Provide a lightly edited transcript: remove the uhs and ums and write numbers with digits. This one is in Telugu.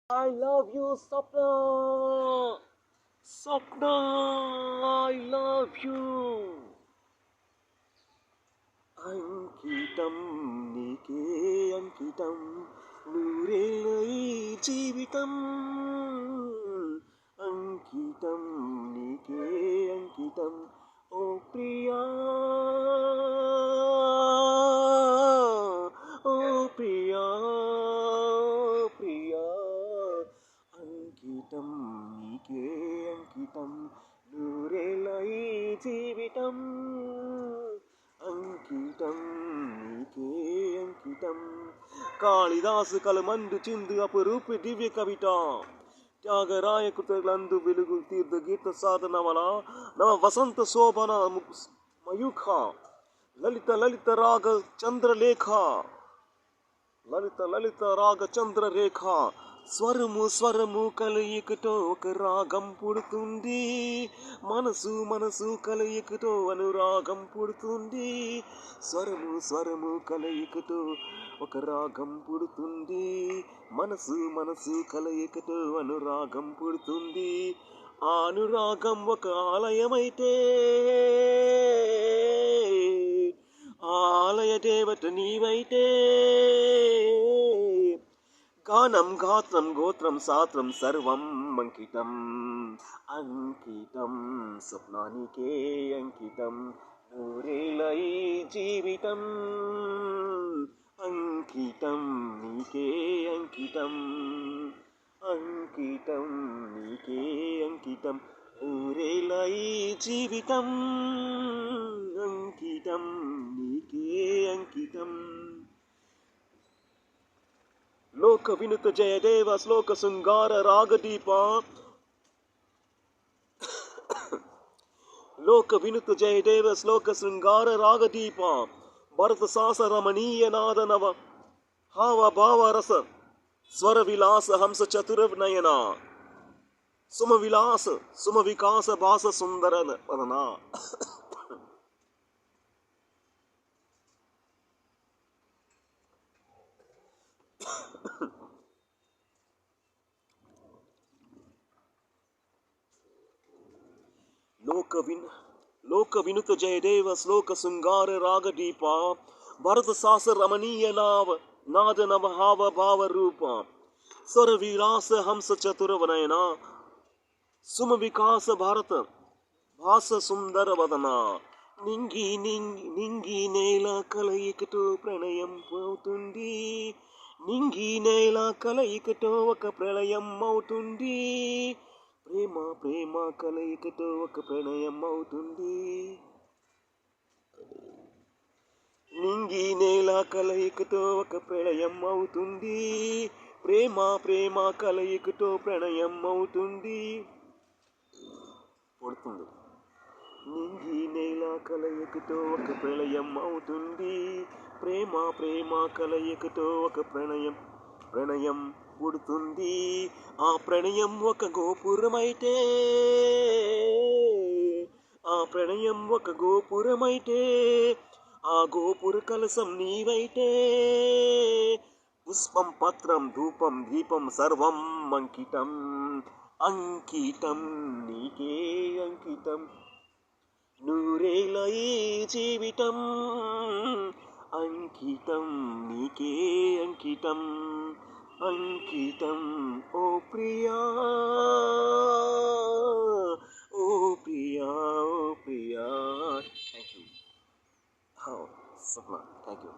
I love you, Sapna. Sapna, I love you. అంకితం నీకే అంకితం నూరేళ్ళై జీవితం అంకితం నీకే అంకితం ఓ ప్రియా ఓ ప్రియా ప్రియా అంకితం నీకే అంకితం నూరేళ్ళై జీవితం అంకితం నీకే అంకితం కాళిదాసు కలమందు చిందు అపురూపి దివ్య కవిత త్యాగరాయ కృతలందు వెలుగు తీర్థ గీత సాధనవల నవ వసంత శోభన మయూఖ లలిత లలిత రాగ చంద్రలేఖ లలిత లలిత రాగ చంద్రరేఖ స్వరము స్వరము కలయికతో ఒక రాగం పుడుతుంది మనసు మనసు కలయికతో అనురాగం పుడుతుంది స్వరము స్వరము కలయికతో ఒక రాగం పుడుతుంది మనసు మనసు కలయికతో అనురాగం పుడుతుంది ఆ అనురాగం ఒక ఆలయమైతే ఆలయ దేవత నీవైతే గానం గాత్రం గోత్రం సాత్రం సర్వం అంకితం అంకితం స్వప్నానికే అంకితం నూరేళ్ళై జీవితం అంకితం నీకే అంకితం అంకితం నీకే అంకితం నూరేళ్ళై జీవితం అంకితం నీకే అంకితం లోక వినుత జయదేవ శ్లోక శృంగార రాగదీప లోక వినుత జయదేవ శ్లోక శృంగార రాగదీప భరత సాస రమణీయ నాద నవ హావ భావ రస స్వర విలాస హంస చతుర నయన సుమ విలాస సుమ వికాస భాస సుందర వదన లోక వినుత జయదేవ శ్లోక శృంగార రాగదీప భరత సాస రమణీయ నాద నవ హావ భావ రూప స్వర విలాస హంస చతుర వనయన సుమ వికాస భారత భాస సుందర వదన నింగి నింగి నింగి నేల కలయికతో ప్రణయం అవుతుంది నింగి నేల కలయికతో ఒక ప్రళయం అవుతుంది ప్రేమ ప్రేమ కలయికతో ఒక ప్రణయం అవుతుంది నింగి నేల కలయికతో ఒక ప్రళయం అవుతుంది ప్రేమ ప్రేమ కలయికతో ప్రణయం అవుతుంది పడుతుంది నింగి నేల కలయికతో ఒక ప్రళయం అవుతుంది ప్రేమ ప్రేమ కలయికతో ఒక ప్రణయం పుడుతుంది ఆ ప్రణయం ఒక గోపురమైతే ఆ ప్రణయం ఒక గోపురమైతే ఆ గోపుర కలసం నీవైతే పుష్పం పత్రం ధూపం దీపం సర్వం అంకితం అంకితం నీకే అంకితం నూరేళ్ళై జీవితం అంకితం నీకే అంకితం అంకితం ఓ ప్రియా ఓ ప్రియా ఓ ప్రియా thank you. Sapna, thank you.